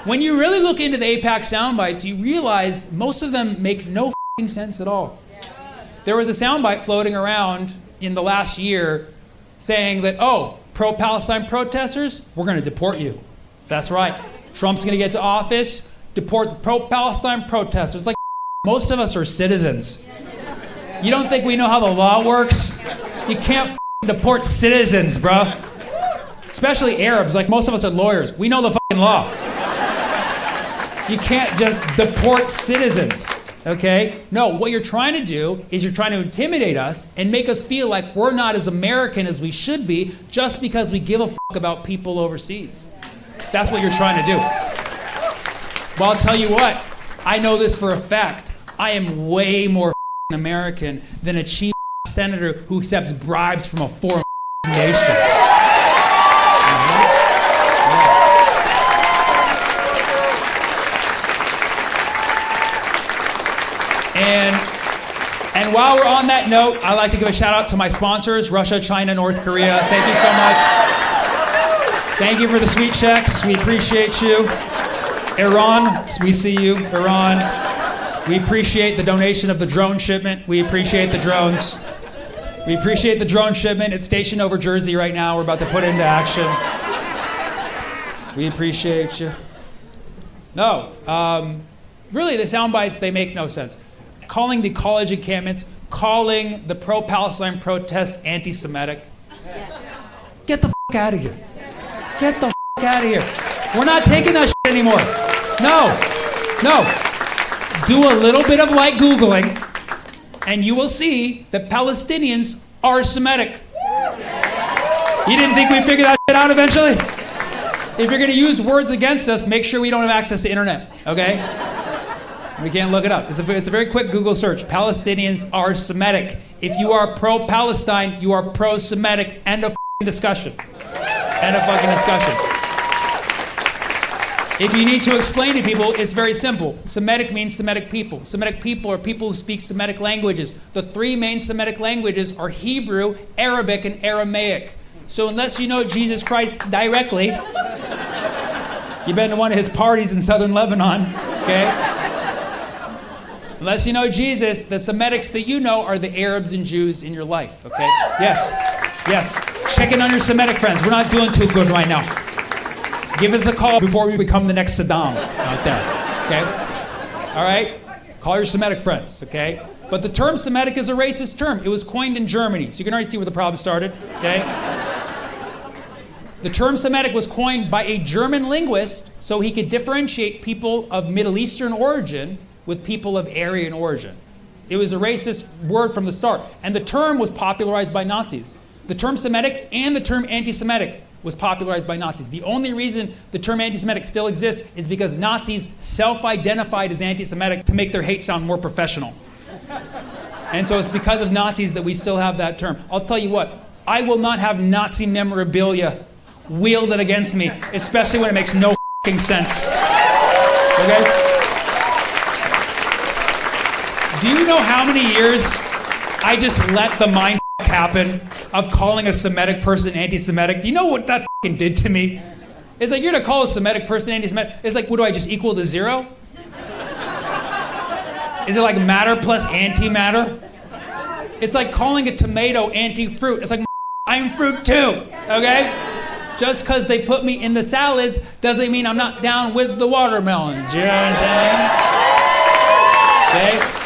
When you really look into the AIPAC soundbites, you realize most of them make no f***ing sense at all. There was a soundbite floating around in the last year saying that, oh, pro-Palestine protesters, we're going to deport you. That's right. Trump's going to get to office, deport pro-Palestine protesters. Like, most of us are citizens. You don't think we know how the law works? You can't deport citizens, bro. Especially Arabs. Like, most of us are lawyers. We know the fucking law. You can't just deport citizens, okay? No, what you're trying to do is you're trying to intimidate us and make us feel like we're not as American as we should be just because we give a fuck about people overseas. That's what you're trying to do. Well, I'll tell you what. I know this for a fact. I am way more American than a cheap senator who accepts bribes from a foreign nation. And while we're on that note, I'd like to give a shout out to my sponsors, Russia, China, North Korea. Thank you so much. Thank you for the sweet checks. We appreciate you. Iran, we see you. Iran, we appreciate the donation of the drone shipment. We appreciate the drones. We appreciate the drone shipment. It's stationed over Jersey right now. We're about to put it into action. We appreciate you. No, really, the sound bites, they make no sense. Calling the college encampments, calling the pro-Palestine protests anti-Semitic. Get the fuck out of here. Get the fuck out of here. We're not taking that shit anymore. No. Do a little bit of light Googling, and you will see that Palestinians are Semitic. You didn't think we'd figure that shit out eventually? If you're going to use words against us, make sure we don't have access to internet, okay? We can't look it up. It's a very quick Google search. Palestinians are Semitic. If you are pro-Palestine, you are pro-Semitic. End of fucking discussion. End of fucking discussion. If you need to explain to people, it's very simple. Semitic means Semitic people. Semitic people are people who speak Semitic languages. The three main Semitic languages are Hebrew, Arabic, and Aramaic. So unless you know Jesus Christ directly, you've been to one of his parties in southern Lebanon, okay? Unless you know Jesus, the Semitics that you know are the Arabs and Jews in your life, okay? Yes. Check in on your Semitic friends. We're not doing too good right now. Give us a call before we become the next Saddam out there, okay? All right? Call your Semitic friends, okay? But the term Semitic is a racist term. It was coined in Germany, so you can already see where the problem started, okay? The term Semitic was coined by a German linguist so he could differentiate people of Middle Eastern origin with people of Aryan origin. It was a racist word from the start, and the term was popularized by Nazis. The term Semitic and the term anti-Semitic was popularized by Nazis. The only reason the term anti-Semitic still exists is because Nazis self-identified as anti-Semitic to make their hate sound more professional. And so it's because of Nazis that we still have that term. I'll tell you what, I will not have Nazi memorabilia wielded against me, especially when it makes no f***ing sense. Okay? Do you know how many years I just let the mind happen of calling a Semitic person anti-Semitic? Do you know what that f***ing did to me? It's like, you're gonna call a Semitic person anti-Semitic. It's like, what do I just equal to zero? Is it like matter plus antimatter? It's like calling a tomato anti-fruit. It's like, I'm fruit too, okay? Just because they put me in the salads doesn't mean I'm not down with the watermelons. You know what I'm saying? Okay?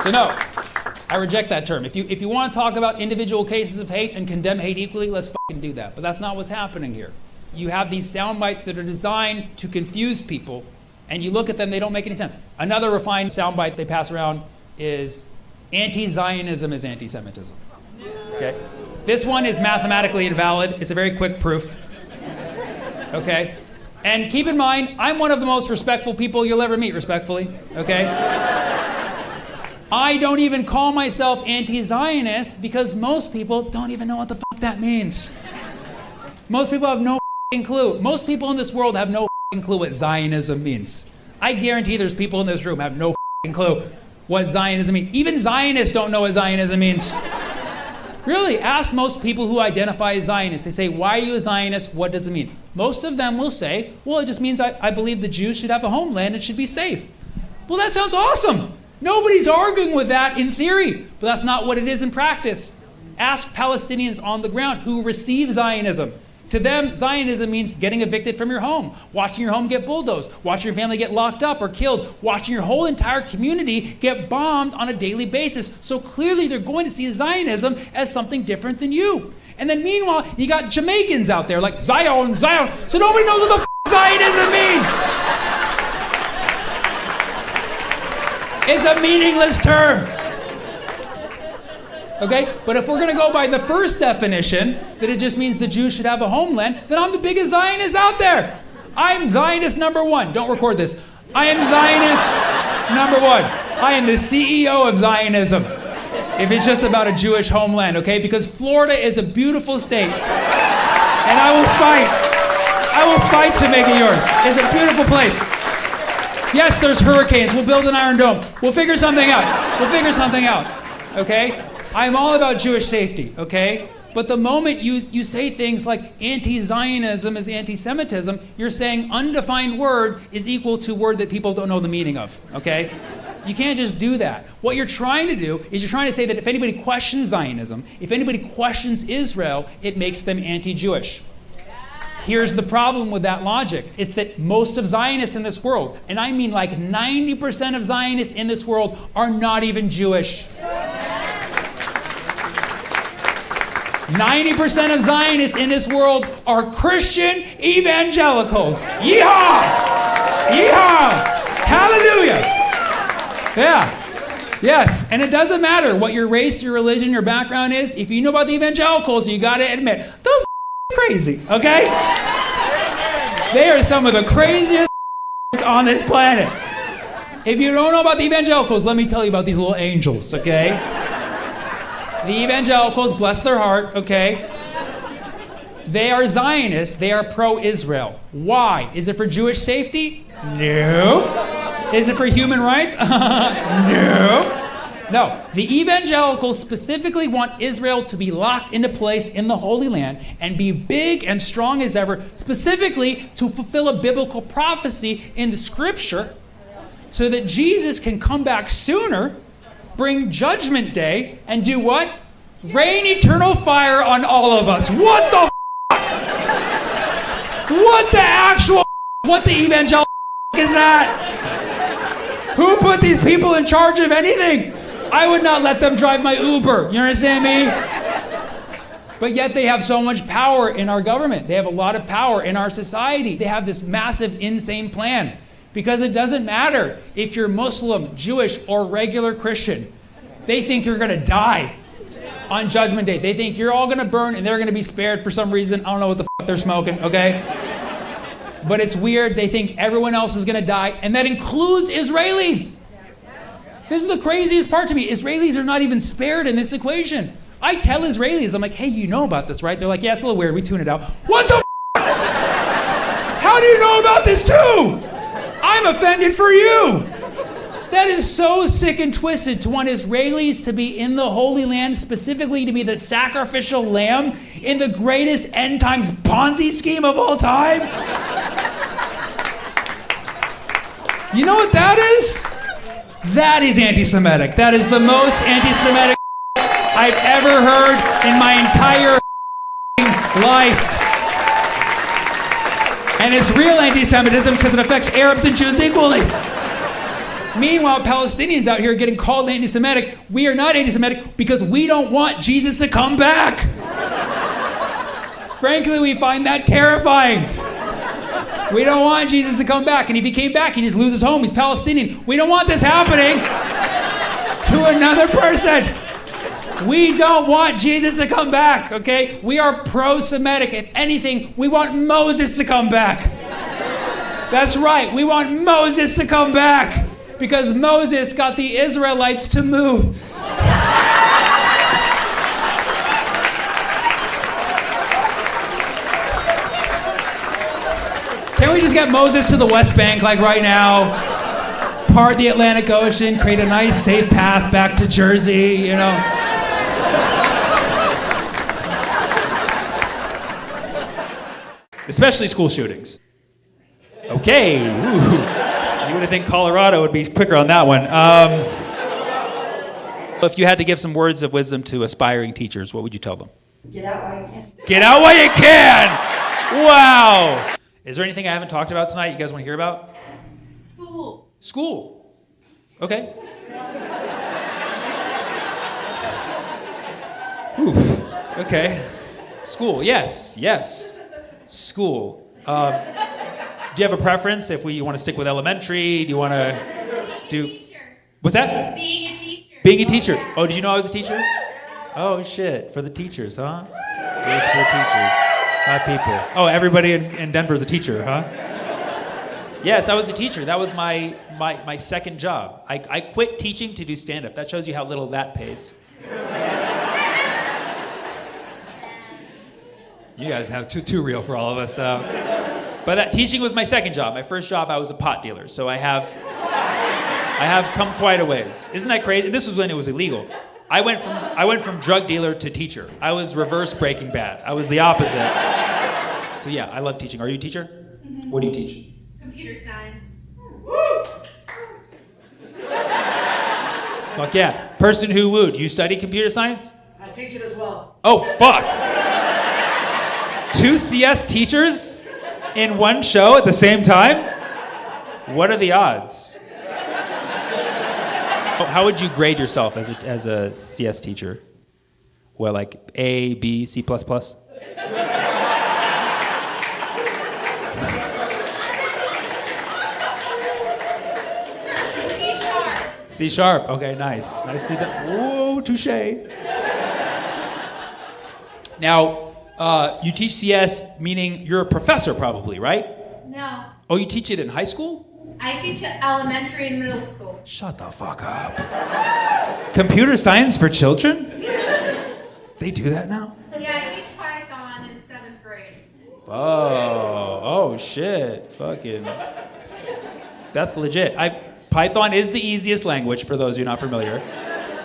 So no, I reject that term. If you want to talk about individual cases of hate and condemn hate equally, let's fucking do that. But that's not what's happening here. You have these sound bites that are designed to confuse people, and you look at them, they don't make any sense. Another refined soundbite they pass around is anti-Zionism is anti-Semitism. Okay? This one is mathematically invalid. It's a very quick proof. Okay? And keep in mind, I'm one of the most respectful people you'll ever meet, respectfully. Okay? I don't even call myself anti-Zionist because most people don't even know what the fuck that means. Most people have no fucking clue. Most people in this world have no fucking clue what Zionism means. I guarantee there's people in this room have no fucking clue what Zionism means. Even Zionists don't know what Zionism means. Really, ask most people who identify as Zionists. They say, why are you a Zionist? What does it mean? Most of them will say, well, it just means I believe the Jews should have a homeland and should be safe. Well, that sounds awesome. Nobody's arguing with that in theory, but that's not what it is in practice. Ask Palestinians on the ground who receive Zionism. To them, Zionism means getting evicted from your home, watching your home get bulldozed, watching your family get locked up or killed, watching your whole entire community get bombed on a daily basis. So clearly they're going to see Zionism as something different than you. And then meanwhile, you got Jamaicans out there like Zion, Zion. So nobody knows what the Zionism means. It's a meaningless term. Okay? But if we're going to go by the first definition, that it just means the Jews should have a homeland, then I'm the biggest Zionist out there. I'm Zionist number one. Don't record this. I am Zionist number one. I am the CEO of Zionism. If it's just about a Jewish homeland, okay? Because Florida is a beautiful state. And I will fight. I will fight to make it yours. It's a beautiful place. Yes, there's hurricanes. We'll build an Iron Dome. We'll figure something out. We'll figure something out. Okay? I'm all about Jewish safety, okay? But the moment you say things like anti-Zionism is anti-Semitism, you're saying undefined word is equal to word that people don't know the meaning of, okay? You can't just do that. What you're trying to do is you're trying to say that if anybody questions Zionism, if anybody questions Israel, it makes them anti-Jewish. Here's the problem with that logic. It's that most of Zionists in this world, and I mean like 90% of Zionists in this world, are not even Jewish. 90% of Zionists in this world are Christian evangelicals. Yeehaw! Yeehaw! Hallelujah! Yeah. Yes. And it doesn't matter what your race, your religion, your background is. If you know about the evangelicals, you got to admit, those crazy, okay? They are some of the craziest on this planet. If you don't know about the evangelicals, let me tell you about these little angels, okay? The evangelicals, bless their heart, okay? They are Zionists. They are pro-Israel. Why? Is it for Jewish safety? No. Is it for human rights? No. No. The evangelicals specifically want Israel to be locked into place in the Holy Land and be big and strong as ever, specifically to fulfill a biblical prophecy in the Scripture so that Jesus can come back sooner, bring Judgment Day, and do what? Rain eternal fire on all of us. What the What the actual What the evangelical is that? Who put these people in charge of anything? I would not let them drive my Uber. You understand me? But yet they have so much power in our government. They have a lot of power in our society. They have this massive, insane plan. Because it doesn't matter if you're Muslim, Jewish, or regular Christian. They think you're going to die on Judgment Day. They think you're all going to burn and they're going to be spared for some reason. I don't know what the they're smoking, okay? But it's weird. They think everyone else is going to die, and that includes Israelis. This is the craziest part to me. Israelis are not even spared in this equation. I tell Israelis, I'm like, hey, you know about this, right? They're like, yeah, it's a little weird. We tune it out. What the How do you know about this too? I'm offended for you. That is so sick and twisted to want Israelis to be in the Holy Land, specifically to be the sacrificial lamb in the greatest end times Ponzi scheme of all time. You know what that is? That is anti-Semitic. That is the most anti-Semitic I've ever heard in my entire life. And it's real anti-Semitism because it affects Arabs and Jews equally. Meanwhile, Palestinians out here getting called anti-Semitic. We are not anti-Semitic because we don't want Jesus to come back. Frankly, we find that terrifying. We don't want Jesus to come back. And if he came back, he'd just lose his home. He's Palestinian. We don't want this happening to another person. We don't want Jesus to come back, okay? We are pro-Semitic. If anything, we want Moses to come back. That's right. We want Moses to come back because Moses got the Israelites to move. Can we just get Moses to the West Bank, like right now? Part the Atlantic Ocean, create a nice, safe path back to Jersey, you know? especially school shootings. Okay. Ooh. You would have think Colorado would be quicker on that one. If you had to give some words of wisdom to aspiring teachers, what would you tell them? Get out while you can. Get out while you can! Wow! Is there anything I haven't talked about tonight you guys want to hear about? School. Okay. Ooh. Okay. School. Yes. School. Do you have a preference? If you want to stick with elementary, do you want to do? What's that? Being a teacher. Being a teacher. Oh, did you know I was a teacher? Oh shit! For the teachers, huh? It's for teachers, not people. Oh, everybody in Denver is a teacher, huh? Yes, I was a teacher. That was my second job. I quit teaching to do stand-up. That shows you how little that pays. You guys have too real for all of us. But that teaching was my second job. My first job, I was a pot dealer. So I have come quite a ways. Isn't that crazy? This was when it was illegal. I went from drug dealer to teacher. I was reverse Breaking Bad. I was the opposite. So yeah, I love teaching. Are you a teacher? Mm-hmm. What do you teach? Computer science. Fuck yeah. Person who wooed. You study computer science? I teach it as well. Oh, fuck. 2 CS teachers in one show at the same time? What are the odds? How would you grade yourself as a CS teacher? Well, like A, B, C++? C sharp. C sharp. Okay, nice. Nicely done. Whoa, touche. Now, you teach CS, meaning you're a professor probably, right? No. Oh, you teach it in high school? I teach elementary and middle school. Shut the fuck up. Computer science for children? They do that now? Yeah, I teach Python in 7th grade. Oh shit. Fucking. That's legit. Python is the easiest language for those who are not familiar.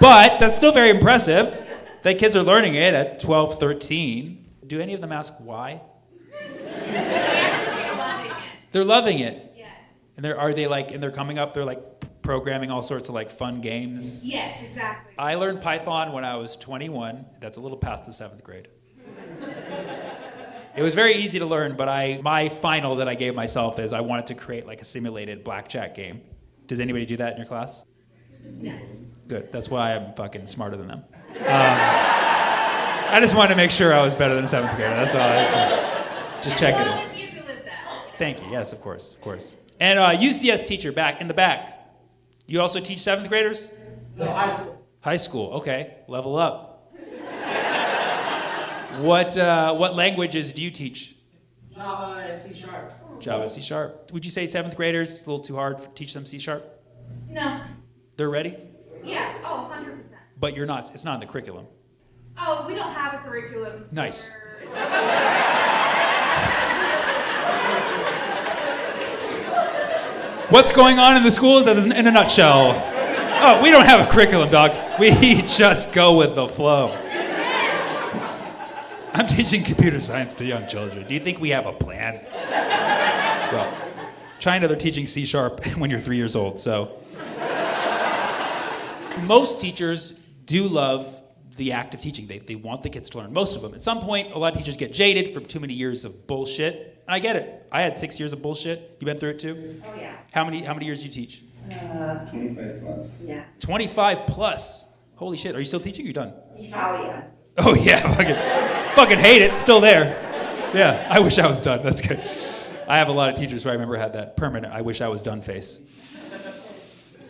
But that's still very impressive that kids are learning it at 12, 13. Do any of them ask why? They actually are loving it. They're loving it. Yes. And they're coming up, they're like programming all sorts of like fun games. Yes, exactly. I learned Python when I was 21. That's a little past the 7th grade. It was very easy to learn, but my final that I gave myself is I wanted to create like a simulated blackjack game. Does anybody do that in your class? No. Good. That's why I'm fucking smarter than them. I just wanted to make sure I was better than 7th grade. That's all. Just checking. As long as you can live that. Thank you. Yes, of course. And UCS teacher back in the back. You also teach 7th graders? No, high school. High school. Okay. Level up. What languages do you teach? Java and C sharp. Java, C sharp. Would you say 7th graders, it's a little too hard to teach them C sharp? No. They're ready? Yeah. Oh, 100%. But you're not. It's not in the curriculum. Oh, we don't have a curriculum. Nice. What's going on in the schools in a nutshell? Oh, we don't have a curriculum, dog. We just go with the flow. I'm teaching computer science to young children. Do you think we have a plan? Well, China, they're teaching C sharp when you're 3 years old, so. Most teachers do love the act of teaching. They want the kids to learn, most of them. At some point, a lot of teachers get jaded from too many years of bullshit. And I get it. I had 6 years of bullshit. You been through it too? Oh, yeah. How many years do you teach? 25 plus. Yeah. 25 plus. Holy shit. Are you still teaching or you done? Oh, yeah. Oh yeah, fucking hate it. Still there. Yeah, I wish I was done. That's good. I have a lot of teachers who I remember had that permanent I wish I was done face.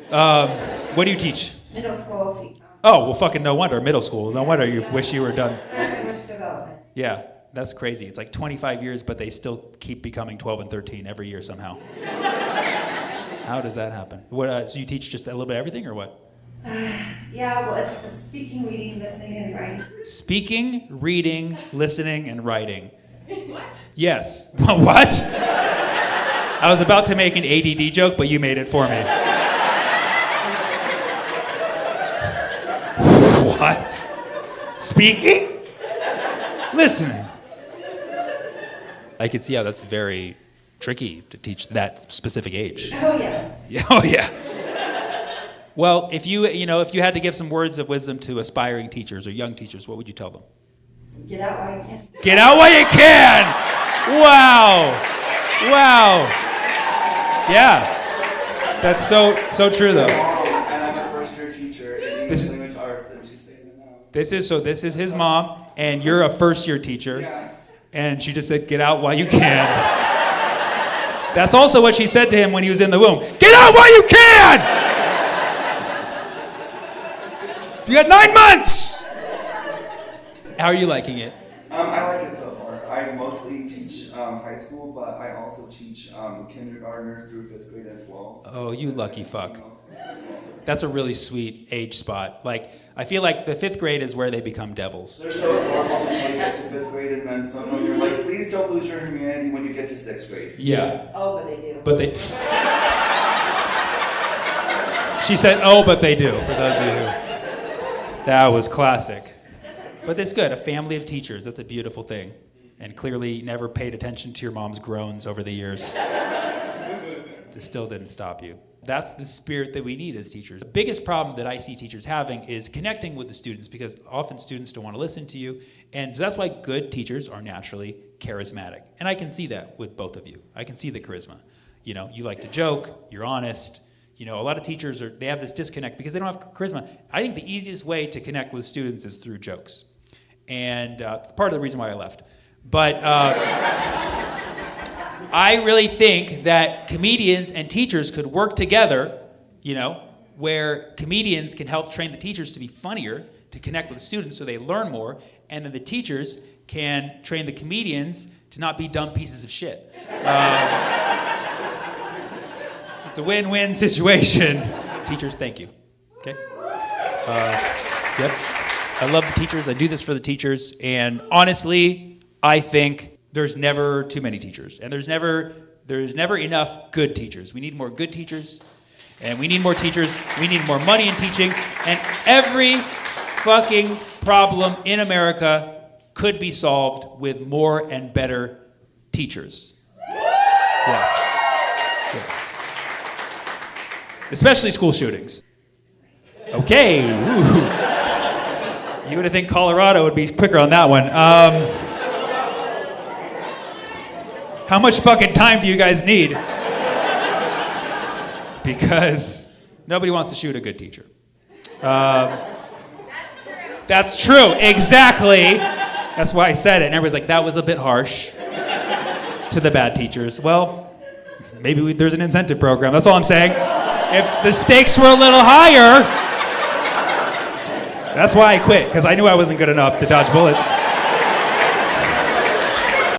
What do you teach? Middle school. Oh, well fucking no wonder. Middle school. No wonder you wish you were done. Language development. Yeah, that's crazy. It's like 25 years, but they still keep becoming 12 and 13 every year somehow. How does that happen? What? So you teach just a little bit of everything or what? Yeah, well, it's speaking, reading, listening, and writing. Speaking, reading, listening, and writing. What? Yes. What? I was about to make an ADD joke, but you made it for me. What? Speaking? Listening. I can see how that's very tricky to teach that specific age. Oh, yeah. Yeah, oh yeah. Well, if you had to give some words of wisdom to aspiring teachers or young teachers, what would you tell them? Get out while you can. Get out while you can! Wow! Wow! Yeah. That's so true though. And I'm a first-year teacher in This English is- language arts, and she's saying it now. This is his mom, and you're a first-year teacher, Yeah. and she just said, get out while you can. That's also what she said to him when he was in the womb. Get out while you can! You got 9 months! How are you liking it? I like it so far. I mostly teach high school, but I also teach kindergartner through 5th grade as well. Oh, you lucky fuck. That's a really sweet age spot. Like, I feel like the 5th grade is where they become devils. They're so adorable when you get to 5th grade, and then somehow you're like, please don't lose your humanity when you get to 6th grade. Yeah. Oh, but they do. But they... She said, oh, but they do, for those of you who... That was classic. But that's good, a family of teachers, that's a beautiful thing. And clearly never paid attention to your mom's groans over the years. It still didn't stop you. That's the spirit that we need as teachers. The biggest problem that I see teachers having is connecting with the students, because often students don't want to listen to you. And so that's why good teachers are naturally charismatic. And I can see that with both of you. I can see the charisma. You know, you like to joke, you're honest. You know, a lot of teachers, they have this disconnect because they don't have charisma. I think the easiest way to connect with students is through jokes. And it's part of the reason why I left. But I really think that comedians and teachers could work together, you know, where comedians can help train the teachers to be funnier, to connect with the students so they learn more, and then the teachers can train the comedians to not be dumb pieces of shit. It's a win-win situation. Teachers, thank you. Okay? Yep. I love the teachers. I do this for the teachers. And honestly, I think there's never too many teachers. And there's never enough good teachers. We need more good teachers. And we need more teachers. We need more money in teaching. And every fucking problem in America could be solved with more and better teachers. Yes. Yes. Especially school shootings. Okay. Ooh. You would think Colorado would be quicker on that one. How much fucking time do you guys need? Because nobody wants to shoot a good teacher. That's true, exactly. That's why I said it. And everybody's like, that was a bit harsh to the bad teachers. Well, maybe there's an incentive program. That's all I'm saying. If the stakes were a little higher, that's why I quit, because I knew I wasn't good enough to dodge bullets.